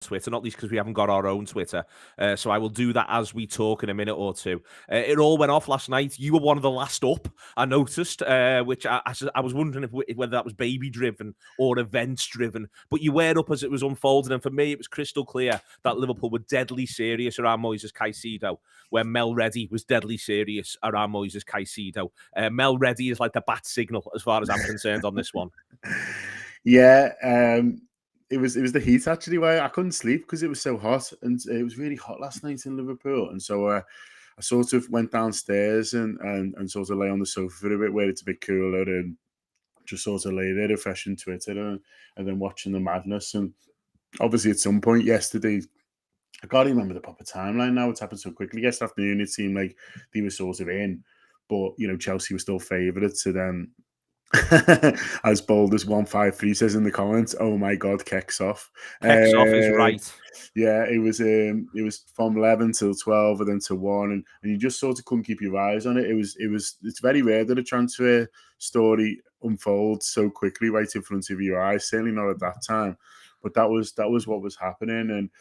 Twitter, not least because we haven't got our own Twitter. So I will do that as we talk in a minute or two. It all went off last night. You were one of the last up, I noticed, which I was wondering whether that was baby-driven or events-driven. But you were up as it was unfolding, and for me, it was crystal clear that Liverpool were deadly serious around Moises Caicedo, where Mel Reddy was deadly serious around Moises Caicedo. Mel Reddy is like the bat signal as far as I'm concerned on this one. Yeah, it was the heat actually. Why I couldn't sleep because it was so hot, and it was really hot last night in Liverpool. And so I sort of went downstairs and sort of lay on the sofa for a bit, where it's a bit cooler, and just sort of lay there refreshing Twitter and then watching the madness. And obviously, at some point yesterday, I can't even remember the proper timeline now. It's happened so quickly. Yesterday afternoon, it seemed like they were sort of in, but Chelsea were still favourites. So then, as bold as 153 says in the comments, oh my god, kicks off. Kicks off is right. Yeah, it was from 11 till 12 and then to 1, and you just sort of couldn't keep your eyes on it. It's very rare that a transfer story unfolds so quickly right in front of your eyes, certainly not at that time. But that was what was happening. And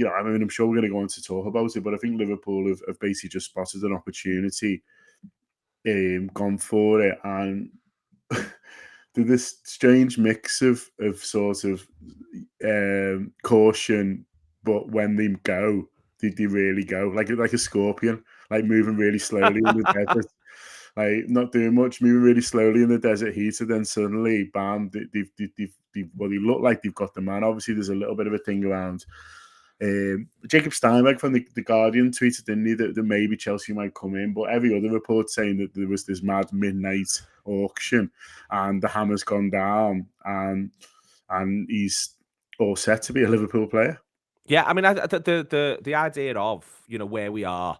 I mean, I'm sure we're going to go on to talk about it, but I think Liverpool have basically just spotted an opportunity, gone for it, and this strange mix of sort of caution, but when they go, they really go like a scorpion, like moving really slowly in the desert, like not doing much, moving really slowly in the desert heat, and then suddenly, bam! They look like they've got the man. Obviously, there's a little bit of a thing around. Jacob Steinberg from the Guardian tweeted, didn't he, that maybe Chelsea might come in, but every other report saying that there was this mad midnight auction and the hammer's gone down and he's all set to be a Liverpool player. Yeah, I mean, the idea of where we are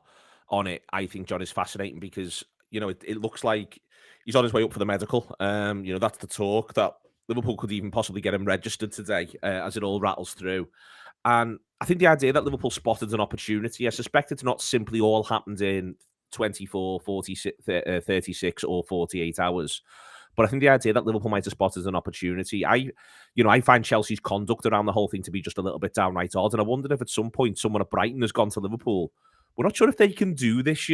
on it, I think, John, is fascinating because it looks like he's on his way up for the medical. That's the talk that Liverpool could even possibly get him registered today as it all rattles through. And I think the idea that Liverpool spotted an opportunity, I suspect it's not simply all happened in 24, 46, 36 or 48 hours. But I think the idea that Liverpool might have spotted an opportunity, I find Chelsea's conduct around the whole thing to be just a little bit downright odd. And I wondered if at some point someone at Brighton has gone to Liverpool. We're not sure if they can do this,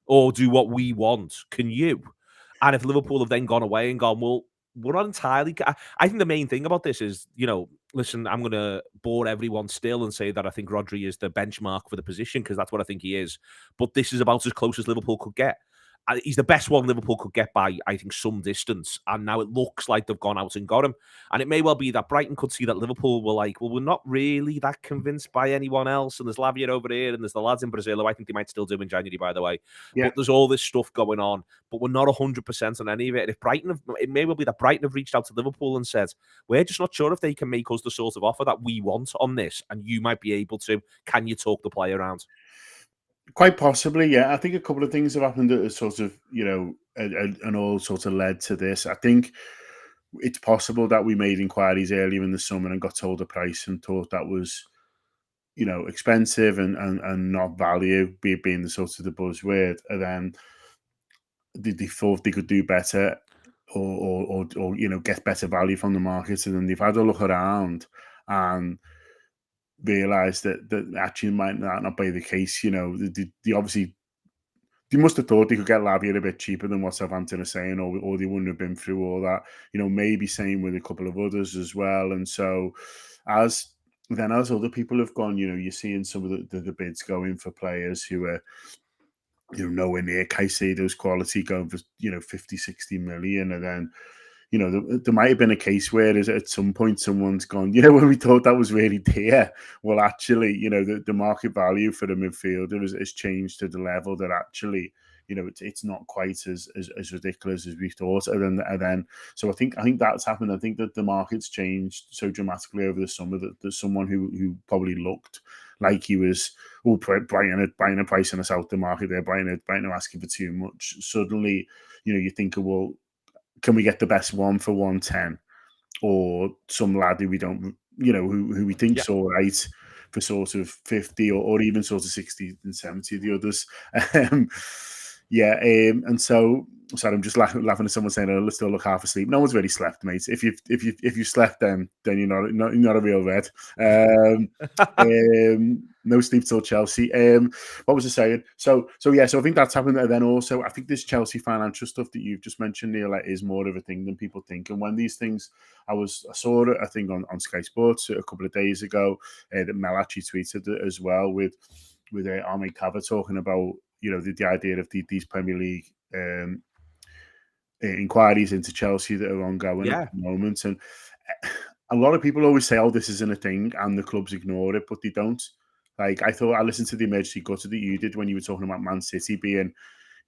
or do what we want. Can you? And if Liverpool have then gone away and gone, well, we're not entirely. I think the main thing about this is, listen, I'm going to bore everyone still and say that I think Rodri is the benchmark for the position because that's what I think he is. But this is about as close as Liverpool could get. He's the best one Liverpool could get by, I think, some distance. And now it looks like they've gone out and got him. And it may well be that Brighton could see that Liverpool were like, well, we're not really that convinced by anyone else. And there's Lavia over here and there's the lads in Brazil who I think they might still do in January, by the way. Yeah. But there's all this stuff going on. But we're not 100% on any of it. And if it may well be that Brighton have reached out to Liverpool and said, we're just not sure if they can make us the sort of offer that we want on this. And you might be able to. Can you talk the player around? Quite possibly, yeah. I think a couple of things have happened that sort of, and all sort of led to this. I think it's possible that we made inquiries earlier in the summer and got told a price and thought that was, expensive and not value, being the sort of the buzzword. And then they thought they could do better or get better value from the market. And then they've had a look around and realised that actually might not be the case. They obviously they must have thought they could get Lavia a bit cheaper than what Southampton are saying, or they wouldn't have been through all that. Maybe same with a couple of others as well. And so as other people have gone, you're seeing some of the bids going for players who are nowhere near Caicedo's quality, going for 50, 60 million, and then there might have been a case where at some point someone's gone, when we thought that was really dear, well, actually, the market value for the midfielder has changed to the level that actually, it's not quite as ridiculous as we thought. And then, so I think that's happened. I think that the market's changed so dramatically over the summer that someone who probably looked like he was, buying a price on us out the market there, Brighton are asking for too much. Suddenly, you think, well, can we get the best one for 110, or some lad who we don't, who we think's all right for sort of 50 or even sort of 60 and 70 the others. Yeah, and so sorry, I'm just laughing at someone saying I still look half asleep. No one's really slept, mate. If you slept, then you're not a real red. No sleep till Chelsea. What was I saying? So yeah, so I think that's happened. And then also, I think this Chelsea financial stuff that you've just mentioned, Neil, like, is more of a thing than people think. And when these things, I saw it, I think on Sky Sports a couple of days ago, that Mel actually tweeted it as well with Ahmed Kava talking about, the idea of these Premier League inquiries into Chelsea that are ongoing at the moment. And a lot of people always say, oh, this isn't a thing, and the clubs ignore it, but they don't. Like, I listened to the emergency gutter that you did when you were talking about Man City being,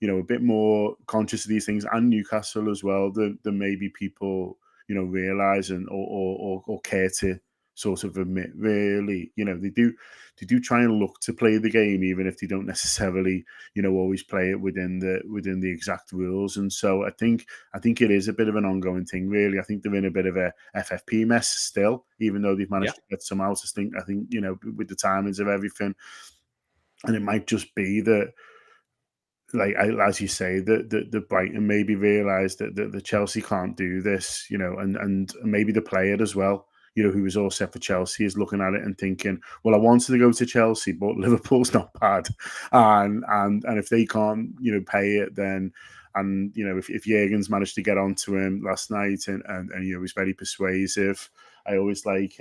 a bit more conscious of these things, and Newcastle as well, than maybe people, realise and or care to sort of admit. Really, they do try and look to play the game, even if they don't necessarily, always play it within the exact rules. And so I think it is a bit of an ongoing thing, really. I think they're in a bit of a FFP mess still, even though they've managed to get some out. I think with the timings of everything, and it might just be that, like, as you say, that Brighton maybe realised that the Chelsea can't do this, and maybe the player as well, who was all set for Chelsea, is looking at it and thinking, well, I wanted to go to Chelsea, but Liverpool's not bad, and if they can't, pay it, then, and if Jurgen's managed to get onto him last night and he's very persuasive. I always like.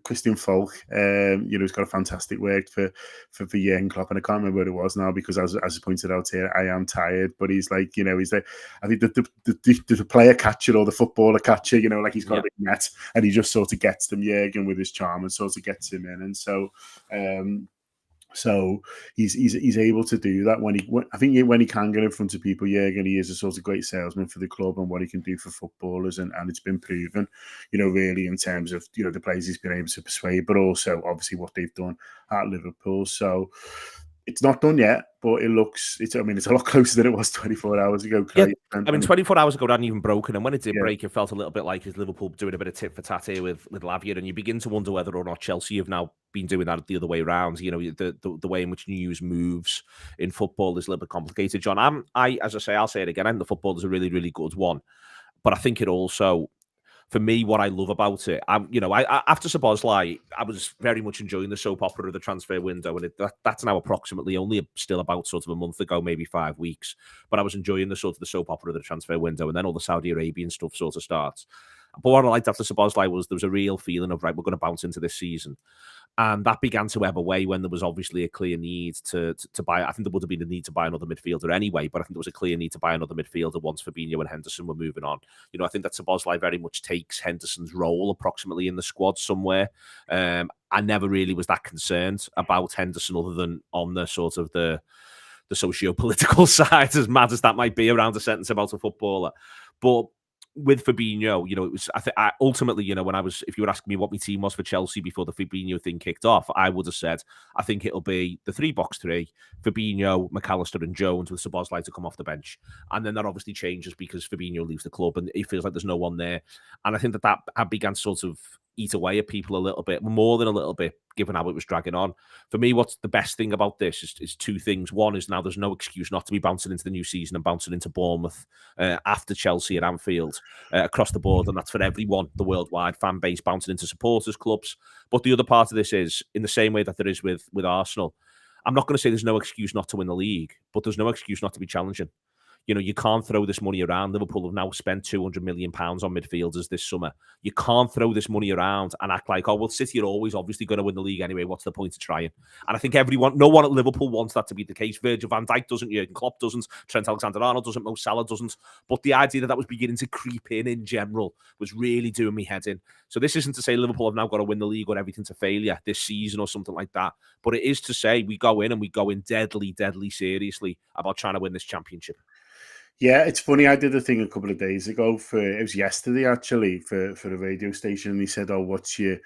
Christian Falk, he's got a fantastic work for Jurgen Klopp, and I can't remember what it was now, because as pointed out here, I am tired. But he's like, he's like, I think the player catcher or the footballer catcher, like, he's got a big net, and he just sort of gets them, Jurgen, with his charm, and sort of gets him in. And so, so he's able to do that when he can get in front of people. Jurgen, he is a sort of great salesman for the club and what he can do for footballers, and it's been proven, really, in terms of the players he's been able to persuade, but also obviously what they've done at Liverpool. So it's not done yet, but it's a lot closer than it was 24 hours ago. Yeah, 24 hours ago, it hadn't even broken, and when it did break, it felt a little bit like, is Liverpool doing a bit of tit for tat here with Lavia, and you begin to wonder whether or not Chelsea have now been doing that the other way around. The way in which news moves in football is a little bit complicated, John. As I say, I'll say it again, the football is a really, really good one, but I think it also, for me, what I love about it, after Szoboszlai, I was very much enjoying the soap opera of the transfer window, and that's now approximately only still about sort of a month ago, maybe 5 weeks. But I was enjoying the soap opera of the transfer window, and then all the Saudi Arabian stuff sort of starts. But what I liked after Szoboszlai was there was a real feeling of, right, we're going to bounce into this season. And that began to ebb away when there was obviously a clear need to buy. I think there would have been a need to buy another midfielder anyway, but I think there was a clear need to buy another midfielder once Fabinho and Henderson were moving on. I think that Szoboszlai very much takes Henderson's role approximately in the squad somewhere. I never really was that concerned about Henderson, other than on the sort of the socio-political side, as mad as that might be around a sentence about a footballer. But with Fabinho, it was, ultimately, if you were asking me what my team was for Chelsea before the Fabinho thing kicked off, I would have said, I think it'll be the 3-box-3, Fabinho, McAllister and Jones, with Szoboszlai to come off the bench. And then that obviously changes because Fabinho leaves the club and it feels like there's no one there. And I think that began to sort of eat away at people a little bit, more than a little bit, given how it was dragging on. For me, what's the best thing about this is two things. One is now there's no excuse not to be bouncing into the new season and bouncing into Bournemouth after Chelsea at Anfield across the board, and that's for everyone, the worldwide fan base, bouncing into supporters clubs. But the other part of this is, in the same way that there is with Arsenal, I'm not going to say there's no excuse not to win the league, but there's no excuse not to be challenging. You can't throw this money around. Liverpool have now spent £200 million on midfielders this summer. You can't throw this money around and act like, oh, well, City are always obviously going to win the league anyway. What's the point of trying? And I think no one at Liverpool wants that to be the case. Virgil van Dijk doesn't, Jurgen Klopp doesn't, Trent Alexander-Arnold doesn't, Mo Salah doesn't. But the idea that was beginning to creep in general was really doing me head in. So this isn't to say Liverpool have now got to win the league or everything to failure this season or something like that. But it is to say we go in deadly, deadly seriously about trying to win this championship. Yeah, it's funny. I did a thing a couple of days ago it was yesterday actually for a radio station. And he said, "Oh, what's your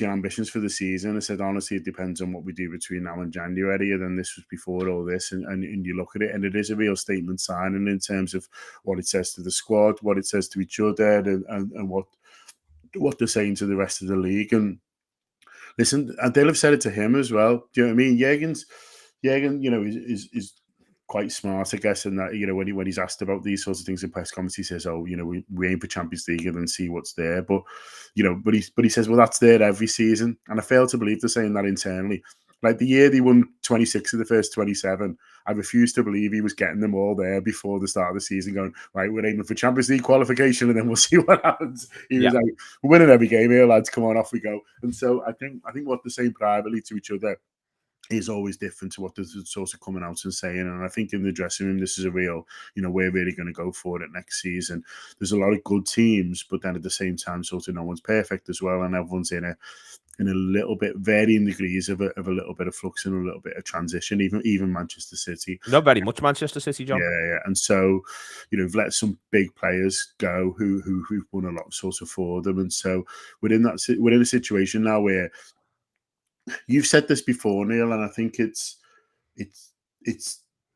ambitions for the season?" I said, "Honestly, it depends on what we do between now and January." And then this was before all this, and you look at it, and it is a real statement signing in terms of what it says to the squad, what it says to each other, and what they're saying to the rest of the league. And listen, and they'll have said it to him as well. Do you know what I mean? Jurgen, is quite smart, I guess, in that, when he's asked about these sorts of things in press conference, he says, "Oh, we aim for Champions League and then see what's there." But he says, "Well, that's there every season," and I fail to believe they're saying that internally. Like the year they won 26 of the first 27, I refuse to believe he was getting them all there before the start of the season, going, right, we're aiming for Champions League qualification and then we'll see what happens. He was like, we're winning every game here, lads. Come on, off we go. And so I think what they're saying privately to each other is always different to what they're sort of coming out and saying. And I think in the dressing room, this is a real, we're really going to go for it next season. There's a lot of good teams, but then at the same time, sort of no one's perfect as well. And everyone's in a little bit, varying degrees of a little bit of flux and a little bit of transition, even Manchester City. Not very much Manchester City, John. Yeah. And so, we've let some big players go who've won a lot sort of for them. And so we're in a situation now where you've said this before, Neil, and I think it's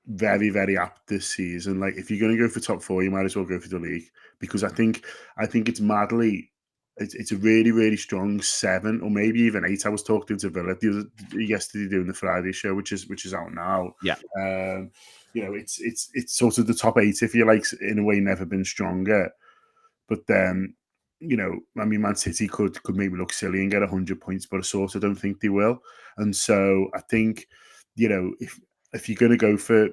very, very apt this season. Like, if you're going to go for top four, you might as well go for the league, because I think it's madly. It's a really, really strong 7 or maybe even 8. I was talking to Villa yesterday doing the Friday show, which is out now. Yeah. It's sort of the top 8, if you like, in a way, never been stronger. But then, Man City could maybe look silly and get 100 points, but I sort of don't think they will. And so I think, if you're going to go for,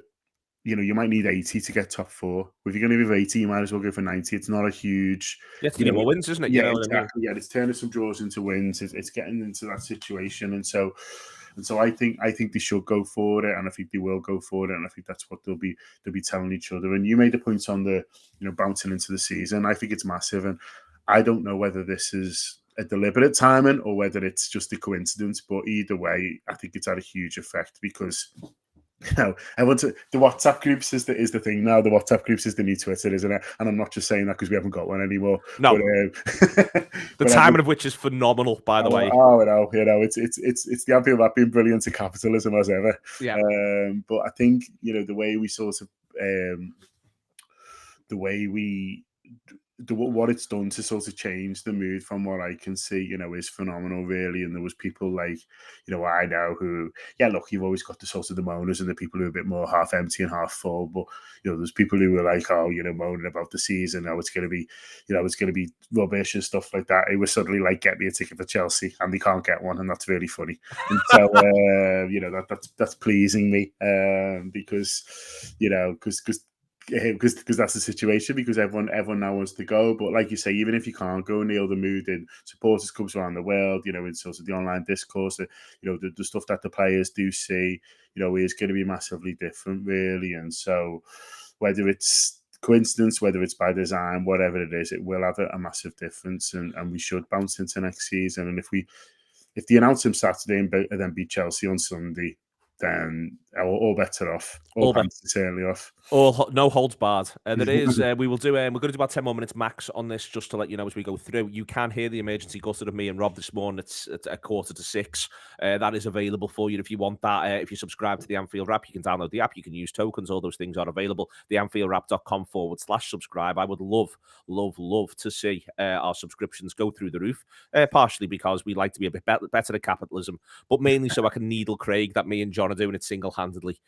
you might need 80 to get top 4. If you're going to be 80, you might as well go for 90. It's not a huge... Yeah, it's more wins, isn't it? Yeah, exactly. Yeah, it's turning some draws into wins. It's getting into that situation. And so I think they should go for it, and I think they will go for it, and I think that's what they'll be telling each other. And you made a point on the, bouncing into the season. I think it's massive, and I don't know whether this is a deliberate timing or whether it's just a coincidence, but either way, I think it's had a huge effect because... everyone's the WhatsApp groups is the thing now. The WhatsApp groups is the new Twitter, isn't it? And I'm not just saying that because we haven't got one anymore. No, but, the timing of which is phenomenal, by the way. Oh, no, it's the Anfield Wrap being brilliant to capitalism as ever. Yeah. But I think the way we sort of what it's done to sort of change the mood, from what I can see, is phenomenal, really. And there was people like, I know who, look, you've always got the sort of the moaners and the people who are a bit more half empty and half full. But, there's people who were like, moaning about the season. It's going to be, it's going to be rubbish and stuff like that. It was suddenly like, get me a ticket for Chelsea, and they can't get one. And that's really funny. And so, that's pleasing me because that's the situation, because everyone now wants to go. But like you say, even if you can't go, Neil, the mood in supporters clubs around the world, in sort of the online discourse, the stuff that the players do see, is going to be massively different, really. And so whether it's coincidence, whether it's by design, whatever it is, it will have a massive difference, and we should bounce into next season. And if they announce him Saturday and then beat Chelsea on Sunday, then all bets are off. All bets are certainly off. No holds barred. There is. We will do. We're going to do about 10 more minutes max on this, just to let you know as we go through. You can hear the emergency gutter of me and Rob this morning. It's at 5:45. That is available for you if you want that. If you subscribe to the Anfield Wrap, you can download the app. You can use tokens. All those things are available. theanfieldwrap.com/subscribe. I would love to see our subscriptions go through the roof. Partially because we like to be a bit better at capitalism, but mainly so I can needle Craig that me and John are doing it single-handedly,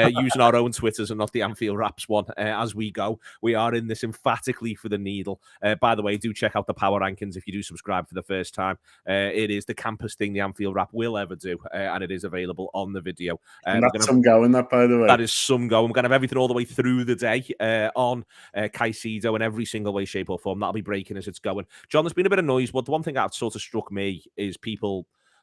using our own Twitters and not the Anfield Wraps one as we go. We are in this emphatically for the needle. By the way, do check out the power rankings if you do subscribe for the first time. It is the campus thing the Anfield Wrap will ever do, and it is available on the video. And that's some going, that, by the way. That is some going. We're going to have everything all the way through the day on Caicedo in every single way, shape or form. That'll be breaking as it's going. John, there's been a bit of noise, but the one thing that sort of struck me is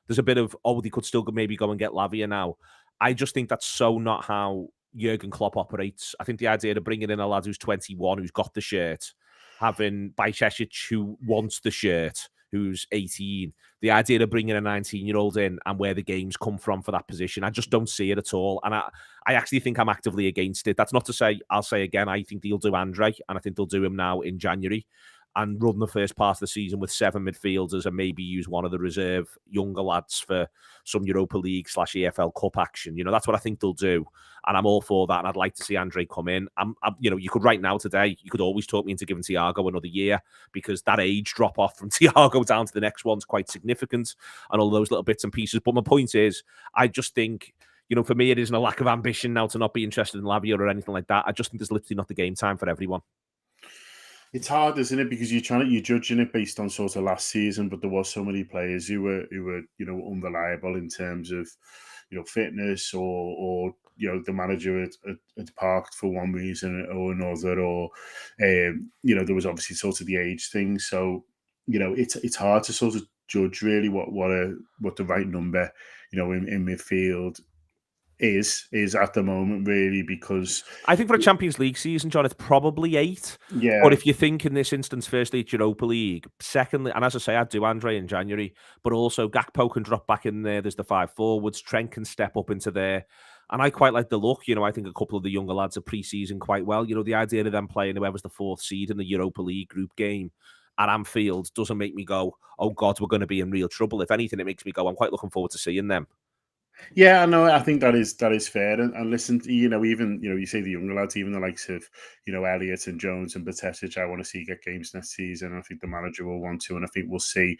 there's a bit of, they could still maybe go and get Lavia now. I just think that's so not how Jurgen Klopp operates. I think the idea of bringing in a lad who's 21, who's got the shirt, having Bajcetic who wants the shirt, who's 18, the idea of bringing a 19-year-old in and where the games come from for that position, I just don't see it at all. And I actually think I'm actively against it. That's not to say, I'll say again, I think they'll do Andre, and I think they'll do him now in January, and run the first part of the season with 7 midfielders and maybe use one of the reserve younger lads for some Europa League / EFL Cup action. That's what I think they'll do. And I'm all for that. And I'd like to see Andre come in. You could right now today, you could always talk me into giving Thiago another year, because that age drop off from Thiago down to the next one's quite significant, and all those little bits and pieces. But my point is, I just think, for me, it isn't a lack of ambition now to not be interested in Lavia or anything like that. I just think there's literally not the game time for everyone. It's hard, isn't it? Because you're judging it based on sort of last season, but there was so many players who were unreliable in terms of fitness or the manager had parked for one reason or another, or there was obviously sort of the age thing. So it's hard to sort of judge really what the right number in midfield is at the moment, really, because I think for a Champions League season, John, it's probably 8. yeah, But if you think in this instance, firstly, it's Europa League. Secondly, and as I say, I'd do Andre in January, but also Gakpo can drop back in there. There's the 5 forwards. Trent can step up into there. And I quite like the look. I think a couple of the younger lads are pre-season quite well. The idea of them playing whoever's the 4th seed in the Europa League group game at Anfield doesn't make me go, oh God, we're going to be in real trouble. If anything, it makes me go, I'm quite looking forward to seeing them. Yeah, no, I think that is fair. And listen, even you say the younger lads, even the likes of Elliott and Jones and Batetic, I want to see get games next season. I think the manager will want to, and I think we'll see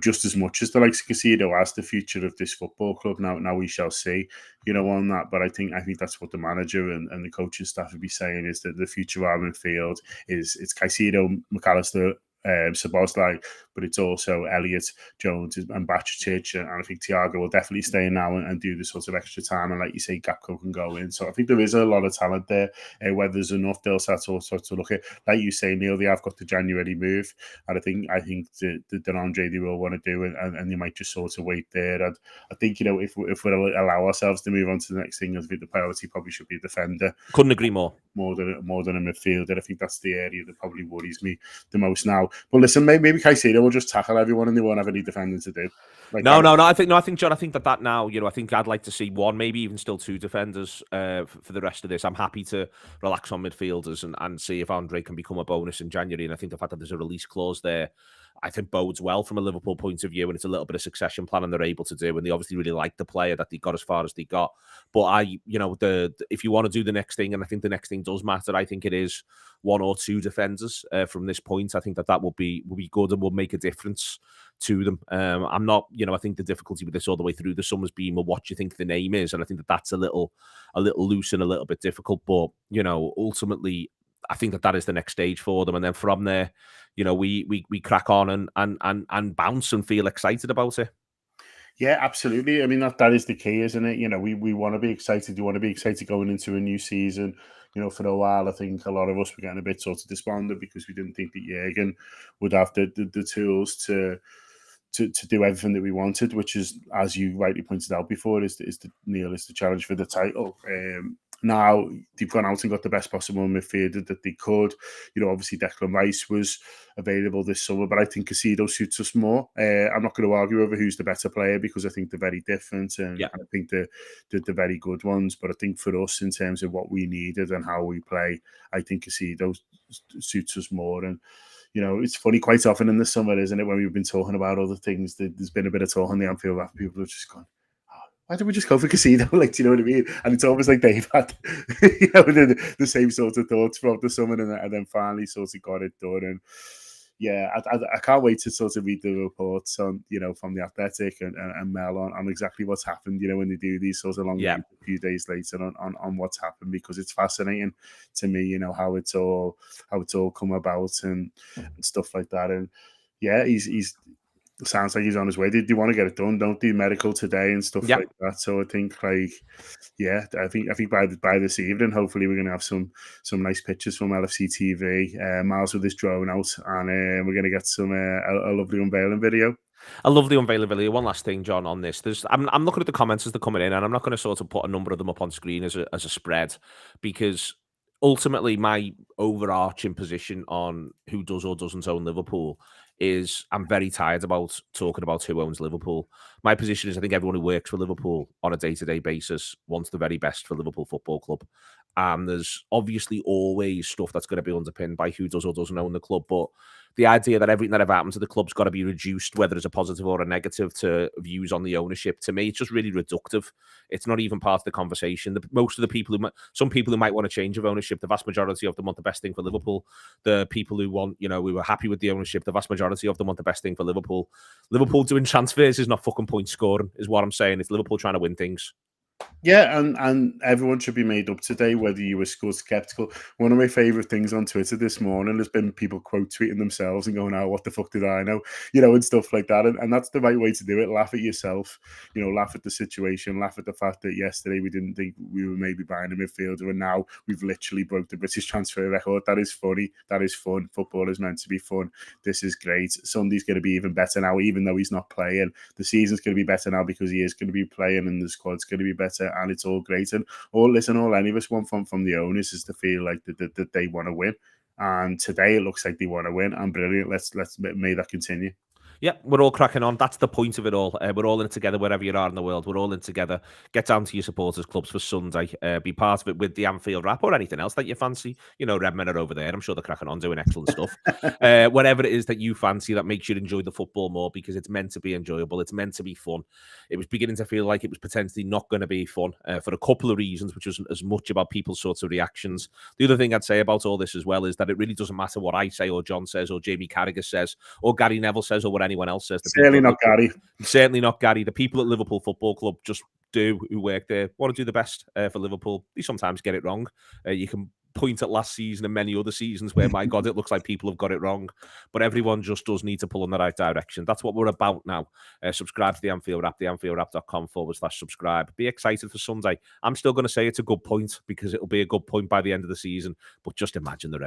just as much as the likes of Caicedo as the future of this football club. Now we shall see, on that. But I think that's what the manager and the coaching staff would be saying, is that the future of our midfield it's Caicedo, McAllister, Szoboszlai, but it's also Elliott, Jones, and Bacetic, and I think Thiago will definitely stay in now and do the sort of extra time, and like you say, Gakpo can go in. So I think there is a lot of talent there. Whether there's enough, they'll start to look at, like you say, Neil, they have got the January move, and I think that Andre they will want to do, and they might just sort of wait there. And I think if we allow ourselves to move on to the next thing, I think the priority probably should be a defender. Couldn't agree more. More than a midfielder. I think that's the area that probably worries me the most now. But listen, maybe Caicedo will just tackle everyone and they won't have any defending to do. No. I think John. I think that now, I think I'd like to see 1, maybe even still 2 defenders for the rest of this. I'm happy to relax on midfielders and see if Andre can become a bonus in January. And I think the fact that there's a release clause there, I think bodes well from a Liverpool point of view, and it's a little bit of succession planning they're able to do, and they obviously really like the player that they got as far as they got. But if you want to do the next thing, and I think the next thing does matter, I think it is 1 or 2 defenders from this point. I think that will be good and will make a difference to them. I'm not, I think the difficulty with this all the way through the summer's been, well, what do you think the name is? And I think that's a little loose and a little bit difficult. But ultimately, I think that is the next stage for them, and then from there, we crack on and bounce and feel excited about it. Yeah, absolutely. I mean, that is the key, isn't it? We want to be excited. You want to be excited going into a new season. For a while, I think a lot of us were getting a bit sort of despondent because we didn't think that Jurgen would have the tools to do everything that we wanted, which is, as you rightly pointed out before, is the challenge for the title. Now they've gone out and got the best possible midfielder that they could. Obviously Declan Rice was available this summer, but I think Caicedo suits us more. I'm not going to argue over who's the better player because I think they're very different, and I think they're very good ones. But I think for us, in terms of what we needed and how we play, I think Caicedo suits us more. And it's funny quite often in the summer, isn't it, when we've been talking about other things, there's been a bit of talk on the Anfield Wrap. People have just gone, why don't we just go for Caicedo? Do you know what I mean? And it's almost like they've had, the same sort of thoughts throughout the summer, and then finally sort of got it done. And yeah, I can't wait to sort of read the reports on, from the Athletic and Mel on exactly what's happened, when they do these sort of long a few days later on what's happened, because it's fascinating to me, how it's all come about and stuff like that. And yeah, he's sounds like he's on his way. They want to get it done, don't they? Medical today and stuff like that. So I think, I think by this evening, hopefully we're going to have some nice pictures from LFC TV. Miles with his drone out, and we're going to get some a lovely unveiling video. A lovely unveiling video. One last thing, John, on this. I'm looking at the comments as they're coming in, and I'm not going to sort of put a number of them up on screen as a spread, because ultimately my overarching position on who does or doesn't own Liverpool is I'm very tired about talking about who owns Liverpool. My position is I think everyone who works for Liverpool on a day-to-day basis wants the very best for Liverpool Football Club. And there's obviously always stuff that's going to be underpinned by who does or doesn't own the club. But the idea that everything that ever happens to the club's got to be reduced, whether it's a positive or a negative, to views on the ownership, to me, it's just really reductive. It's not even part of the conversation. Most of the people some people who might want to change of ownership, the vast majority of them want the best thing for Liverpool. The people who want, we were happy with the ownership, the vast majority of them want the best thing for Liverpool. Liverpool doing transfers is not fucking point scoring, is what I'm saying. It's Liverpool trying to win things. Yeah, and everyone should be made up today, whether you were still skeptical. One of my favourite things on Twitter this morning has been people quote tweeting themselves and going, "Oh, what the fuck did I know?" And stuff like that. And that's the right way to do it. Laugh at yourself, laugh at the situation, laugh at the fact that yesterday we didn't think we were maybe buying a midfielder, and now we've literally broke the British transfer record. That is funny. That is fun. Football is meant to be fun. This is great. Sunday's going to be even better now, even though he's not playing. The season's going to be better now because he is going to be playing, and the squad's going to be better. And it's all great. And all any of us want from the owners is to feel like that they want to win. And today it looks like they want to win. And brilliant. Let's may that continue. Yeah, we're all cracking on. That's the point of it all. We're all in it together wherever you are in the world. We're all in together. Get down to your supporters clubs for Sunday. Be part of it with the Anfield Wrap or anything else that you fancy. Redmen are over there. I'm sure they're cracking on doing excellent stuff. Whatever it is that you fancy that makes you enjoy the football more, because it's meant to be enjoyable. It's meant to be fun. It was beginning to feel like it was potentially not going to be fun for a couple of reasons, which wasn't as much about people's sorts of reactions. The other thing I'd say about all this as well is that it really doesn't matter what I say or John says or Jamie Carragher says or Gary Neville says or what anyone else says. Certainly not Gary. Certainly not Gary. The people at Liverpool Football Club just who work there want to do the best for Liverpool. They sometimes get it wrong. You can point at last season and many other seasons where, my God, it looks like people have got it wrong. But everyone just does need to pull in the right direction. That's what we're about now. Subscribe to the Anfield Wrap, theanfieldwrap.com/subscribe. Be excited for Sunday. I'm still going to say it's a good point because it'll be a good point by the end of the season. But just imagine the rest.